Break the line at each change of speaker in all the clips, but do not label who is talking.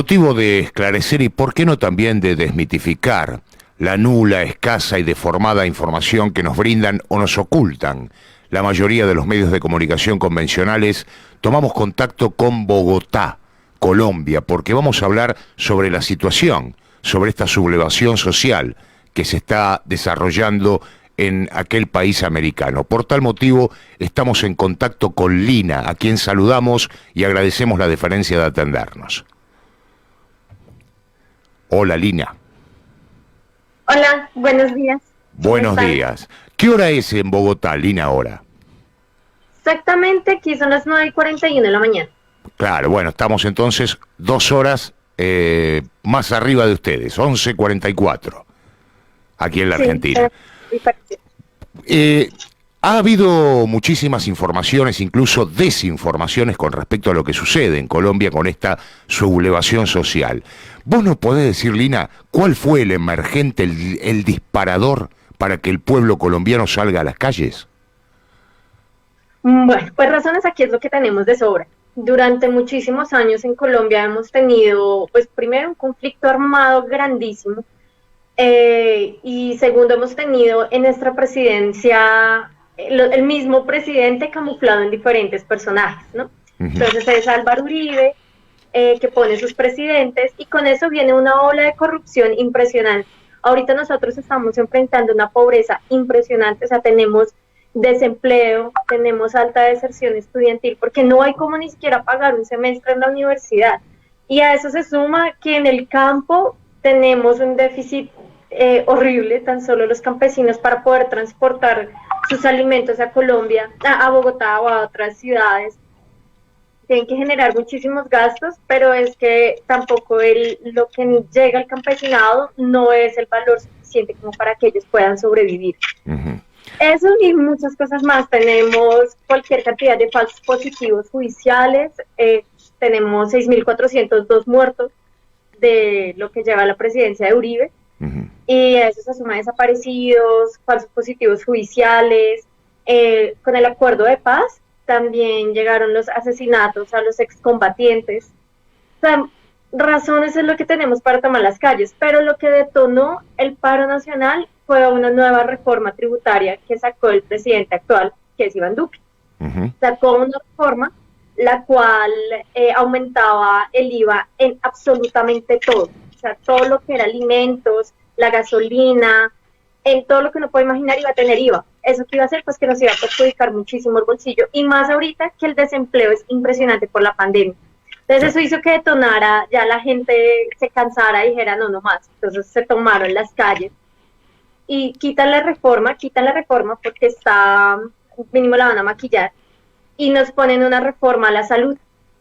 motivo de esclarecer y por qué no también de desmitificar la nula, escasa y deformada información que nos brindan o nos ocultan la mayoría de los medios de comunicación convencionales, tomamos contacto con Bogotá, Colombia, porque vamos a hablar sobre la situación, sobre esta sublevación social que se está desarrollando en aquel país americano. Por tal motivo, estamos en contacto con Lina, a quien saludamos y agradecemos la deferencia de atendernos. Hola, Lina.
Hola, buenos días.
Buenos días. ¿Qué hora es en Bogotá, Lina, ahora?
Exactamente, aquí son las 9:41 de la mañana.
Claro, bueno, estamos entonces 2 horas más arriba de ustedes, 11:44, aquí en la Argentina. Ha habido muchísimas informaciones, incluso desinformaciones con respecto a lo que sucede en Colombia con esta sublevación social. ¿Vos nos podés decir, Lina, cuál fue el emergente, el disparador para que el pueblo colombiano salga a las calles?
Bueno, pues razones aquí es lo que tenemos de sobra. Durante muchísimos años en Colombia hemos tenido, pues primero, un conflicto armado grandísimo, y segundo, hemos tenido en nuestra presidencia el mismo presidente camuflado en diferentes personajes, ¿no? Entonces es Álvaro Uribe, que pone sus presidentes, y con eso viene una ola de corrupción impresionante. Ahorita nosotros estamos enfrentando una pobreza impresionante, o sea, tenemos desempleo, tenemos alta deserción estudiantil, porque no hay como ni siquiera pagar un semestre en la universidad. Y a eso se suma que en el campo tenemos un déficit horrible, tan solo los campesinos para poder transportar sus alimentos a Colombia, a Bogotá o a otras ciudades, tienen que generar muchísimos gastos, pero es que tampoco lo que llega al campesinado no es el valor suficiente como para que ellos puedan sobrevivir. Eso y muchas cosas más. Tenemos cualquier cantidad de falsos positivos judiciales, tenemos 6.402 muertos de lo que lleva la presidencia de Uribe, y a eso se suman desaparecidos, falsos positivos judiciales. Con el acuerdo de paz también llegaron los asesinatos a los excombatientes. O sea, razones es lo que tenemos para tomar las calles, pero lo que detonó el paro nacional fue una nueva reforma tributaria que sacó el presidente actual, que es Iván Duque. Sacó una reforma la cual aumentaba el IVA en absolutamente todo, o sea, todo lo que era alimentos, la gasolina, en todo lo que uno puede imaginar iba a tener IVA. ¿Eso que iba a hacer? Pues que nos iba a perjudicar muchísimo el bolsillo, y más ahorita que el desempleo es impresionante por la pandemia. Entonces eso hizo que detonara, ya la gente se cansara y dijera no más. Entonces se tomaron las calles y quitan la reforma porque está, mínimo la van a maquillar, y nos ponen una reforma a la salud.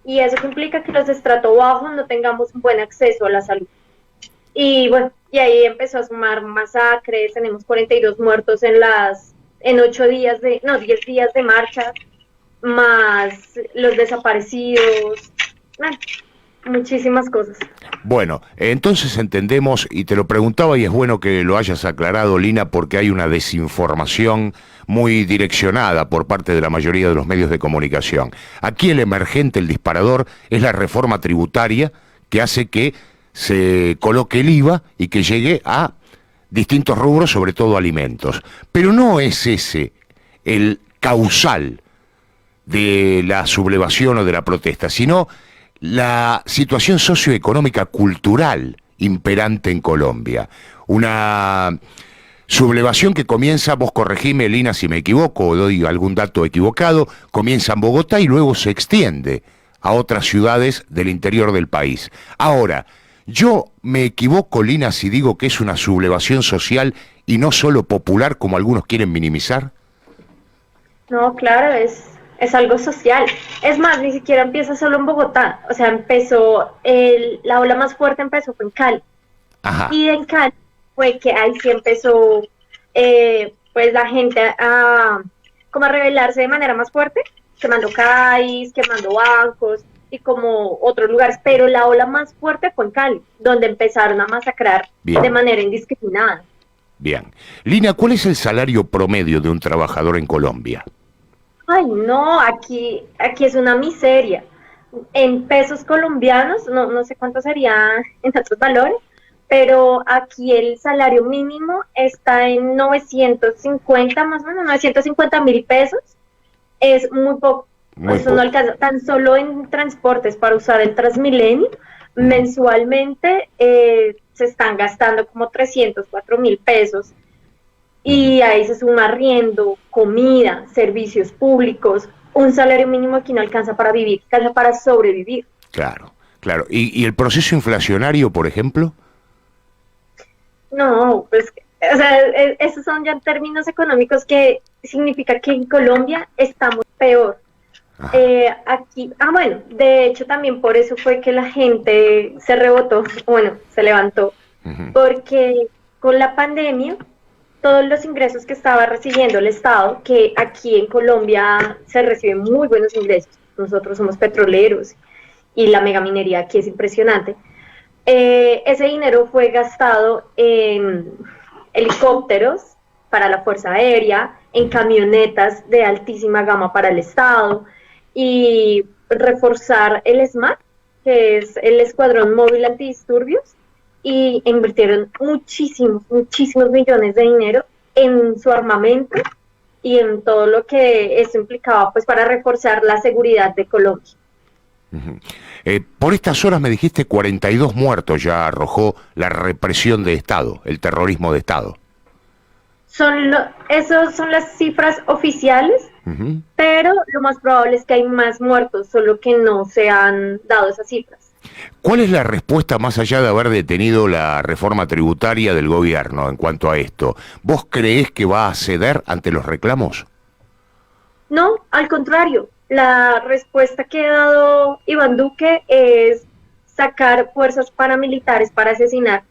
Y eso que implica que los de estrato bajo no tengamos un buen acceso a la salud. Y bueno, y ahí empezó a sumar masacres, tenemos 42 muertos en 10 días de marcha, más los desaparecidos, muchísimas cosas.
Bueno, entonces entendemos, y te lo preguntaba y es bueno que lo hayas aclarado, Lina, porque hay una desinformación muy direccionada por parte de la mayoría de los medios de comunicación. Aquí el emergente, el disparador, es la reforma tributaria que hace que se coloque el IVA y que llegue a distintos rubros, sobre todo alimentos. Pero no es ese el causal de la sublevación o de la protesta, sino la situación socioeconómica cultural imperante en Colombia. Una sublevación que comienza, vos corregime, Lina, si me equivoco o doy algún dato equivocado, comienza en Bogotá y luego se extiende a otras ciudades del interior del país. Ahora, ¿yo me equivoco, Lina, si digo que es una sublevación social y no solo popular como algunos quieren minimizar?
No, claro, es algo social. Es más, ni siquiera empieza solo en Bogotá. O sea, la ola más fuerte empezó en Cali.
Ajá.
Y en Cali fue que ahí sí empezó pues la gente como a rebelarse de manera más fuerte, quemando CAIs, quemando bancos y como otros lugares. Pero la ola más fuerte fue en Cali, donde empezaron a masacrar de manera indiscriminada.
Bien. Lina, ¿cuál es el salario promedio de un trabajador en Colombia?
Ay, no, aquí es una miseria. en pesos colombianos, no sé cuánto sería en otros valores, pero aquí el salario mínimo está en 950, más o menos, 950.000 pesos. Es muy poco,
Muy
eso no
poco.
alcanza, tan solo en transportes para usar el Transmilenio,
Ujú.
mensualmente se están gastando como 304.000 pesos
Ujú.
y ahí se suma arriendo, comida, servicios públicos. Un salario mínimo aquí no alcanza para vivir, alcanza para sobrevivir.
Claro, claro. ¿Y el proceso inflacionario, por ejemplo?
No, pues, o sea, esos son ya términos económicos que significa que en Colombia estamos peor.
Ajá.
Aquí, bueno, de hecho también por eso fue que la gente se rebotó, bueno, se levantó,
Ujú.
porque con la pandemia, todos los ingresos que estaba recibiendo el Estado, que aquí en Colombia se reciben muy buenos ingresos, nosotros somos petroleros y la megaminería aquí es impresionante, ese dinero fue gastado en helicópteros para la Fuerza Aérea, en camionetas de altísima gama para el Estado y reforzar el SMAT, que es el Escuadrón Móvil Antidisturbios, y invirtieron muchísimos millones de dinero en su armamento y en todo lo que eso implicaba pues para reforzar la seguridad de Colombia.
Ujú. Por estas horas me dijiste 42 muertos ya arrojó la represión de Estado, el terrorismo de Estado.
Esas son las cifras oficiales,
Ujú.
pero lo más probable es que hay más muertos, solo que no se han dado esas cifras.
¿Cuál es la respuesta más allá de haber detenido la reforma tributaria del gobierno en cuanto a esto? ¿Vos creés que va a ceder ante los reclamos?
No, al contrario, la respuesta que ha dado Iván Duque es sacar fuerzas paramilitares para asesinar.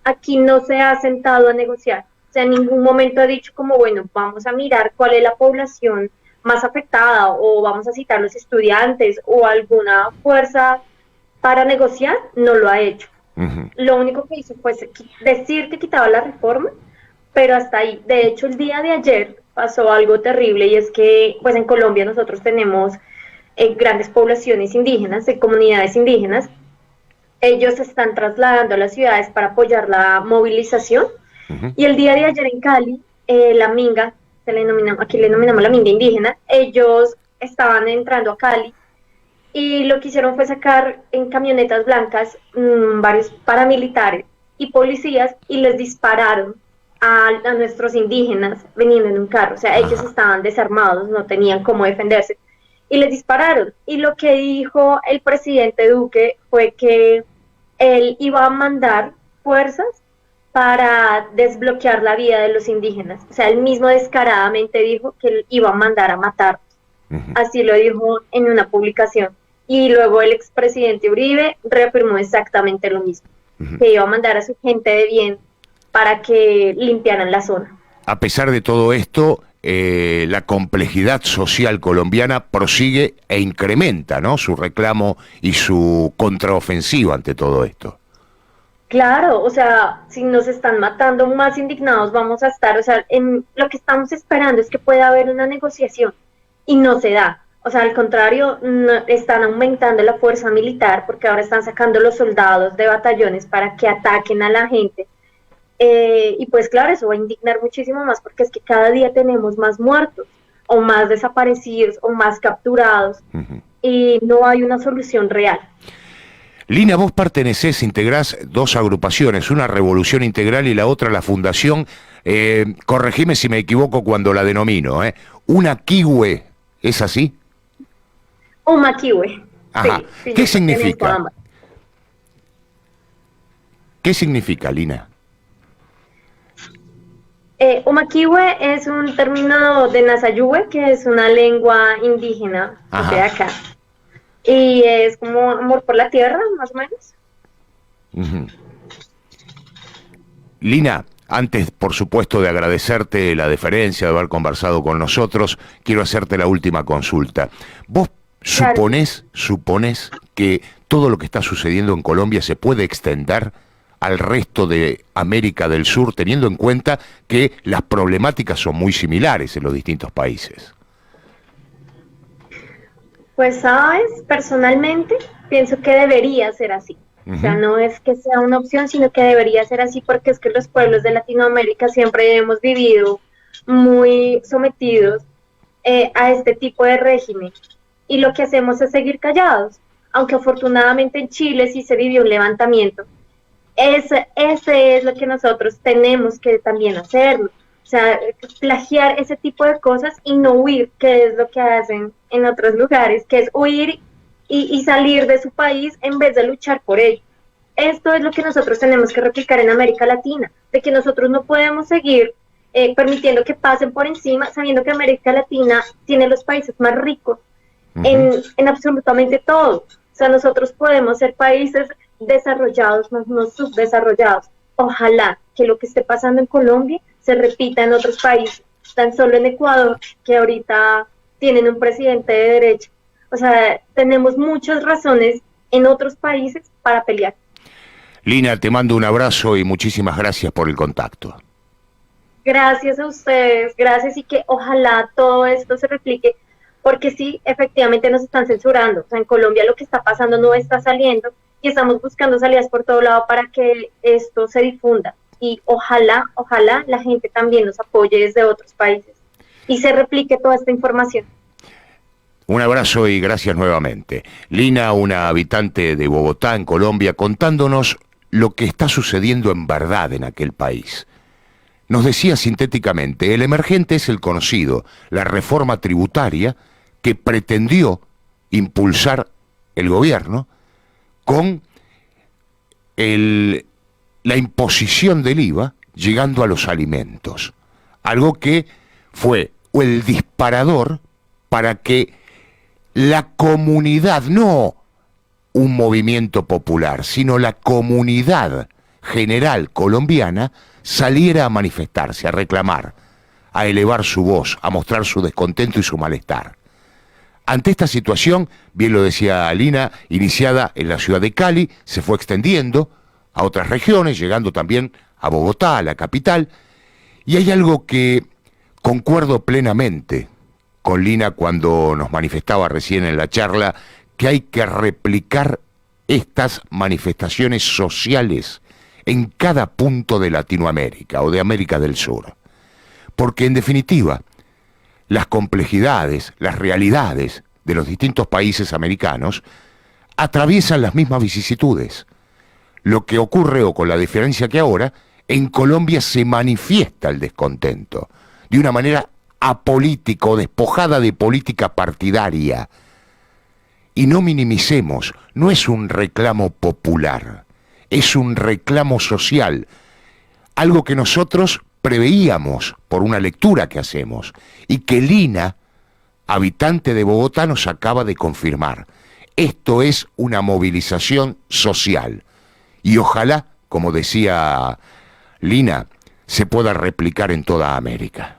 Aquí no se ha sentado a negociar. O sea, en ningún momento ha dicho como, bueno, vamos a mirar cuál es la población más afectada o vamos a citar los estudiantes o alguna fuerza para negociar, no lo ha hecho.
Ujú.
Lo único que hizo fue decir que quitaba la reforma, pero hasta ahí. De hecho, el día de ayer pasó algo terrible y es que pues en Colombia nosotros tenemos grandes poblaciones indígenas, de comunidades indígenas. Ellos se están trasladando a las ciudades para apoyar la movilización
Ujú.
y el día de ayer en Cali, la minga, aquí le denominamos la minga indígena, ellos estaban entrando a Cali y lo que hicieron fue sacar en camionetas blancas varios paramilitares y policías y les dispararon a nuestros indígenas veniendo en un carro. O sea, ellos
Ajá.
estaban desarmados, no tenían cómo defenderse y les dispararon. Y lo que dijo el presidente Duque fue que él iba a mandar fuerzas para desbloquear la vida de los indígenas. O sea, él mismo descaradamente dijo que él iba a mandar a matar.
Ujú.
Así lo dijo en una publicación. Y luego el expresidente Uribe reafirmó exactamente lo mismo,
Ujú.
que iba a mandar a su gente de bien para que limpiaran la zona.
A pesar de todo esto, la complejidad social colombiana prosigue e incrementa, ¿no? Su reclamo y su contraofensiva ante todo esto.
Claro, o sea, si nos están matando más indignados vamos a estar, o sea, lo que estamos esperando es que pueda haber una negociación y no se da. O sea, al contrario, no, están aumentando la fuerza militar porque ahora están sacando los soldados de batallones para que ataquen a la gente. Y pues claro, eso va a indignar muchísimo más porque es que cada día tenemos más muertos o más desaparecidos o más capturados
Ujú.
y no hay una solución real.
Lina, vos pertenecés, integrás dos agrupaciones, una Revolución Integral y la otra la Fundación, corregime si me equivoco cuando la denomino, una Kiwe, ¿es así?
Un maquiwe,
Ajá.
sí, sí,
¿Qué
yo pertenezco a
significa?
ambas.
¿Qué significa, Lina?
Umakiwe es un término de Nazayuwe, que es una lengua indígena de
Ajá.
acá. Y es como amor por la tierra, más o menos.
Ujú. Lina, antes, por supuesto, de agradecerte la deferencia de haber conversado con nosotros, quiero hacerte la última consulta. ¿Vos
Claro.
suponés que todo lo que está sucediendo en Colombia se puede extender al resto de América del Sur, teniendo en cuenta que las problemáticas son muy similares en los distintos países?
Pues sabes, personalmente pienso que debería ser así. O sea, no es que sea una opción, sino que debería ser así porque es que los pueblos de Latinoamérica siempre hemos vivido muy sometidos a este tipo de régimen y lo que hacemos es seguir callados, aunque afortunadamente en Chile sí se vivió un levantamiento. Ese es lo que nosotros tenemos que también hacerlo. O sea, plagiar ese tipo de cosas y no huir, que es lo que hacen en otros lugares, que es huir y salir de su país en vez de luchar por ello. Esto es lo que nosotros tenemos que replicar en América Latina, de que nosotros no podemos seguir permitiendo que pasen por encima, sabiendo que América Latina tiene los países más ricos en absolutamente todo. O sea, nosotros podemos ser países desarrollados, no subdesarrollados. Ojalá que lo que esté pasando en Colombia se repita en otros países, tan solo en Ecuador, que ahorita tienen un presidente de derecha. O sea, tenemos muchas razones en otros países para pelear.
Lina, te mando un abrazo y muchísimas gracias por el contacto.
Gracias a ustedes, gracias, y que ojalá todo esto se replique, porque sí, efectivamente nos están censurando. O sea, en Colombia lo que está pasando no está saliendo y estamos buscando salidas por todo lado para que esto se difunda. Y ojalá la gente también nos apoye desde otros países y se replique toda esta información.
Un abrazo y gracias nuevamente. Lina, una habitante de Bogotá, en Colombia, contándonos lo que está sucediendo en verdad en aquel país. Nos decía sintéticamente, el emergente es el conocido, la reforma tributaria que pretendió impulsar el gobierno con la imposición del IVA llegando a los alimentos. Algo que fue el disparador para que la comunidad, no un movimiento popular, sino la comunidad general colombiana saliera a manifestarse, a reclamar, a elevar su voz, a mostrar su descontento y su malestar. Ante esta situación, bien lo decía Lina, iniciada en la ciudad de Cali, se fue extendiendo a otras regiones, llegando también a Bogotá, a la capital, y hay algo que concuerdo plenamente con Lina cuando nos manifestaba recién en la charla, que hay que replicar estas manifestaciones sociales en cada punto de Latinoamérica o de América del Sur. Porque en definitiva, las complejidades, las realidades de los distintos países americanos atraviesan las mismas vicisitudes. Lo que ocurre, o con la diferencia que ahora, en Colombia se manifiesta el descontento de una manera apolítica o despojada de política partidaria. Y no minimicemos, no es un reclamo popular, es un reclamo social, algo que nosotros preveíamos por una lectura que hacemos y que Lina, habitante de Bogotá, nos acaba de confirmar. Esto es una movilización social y ojalá, como decía Lina, se pueda replicar en toda América.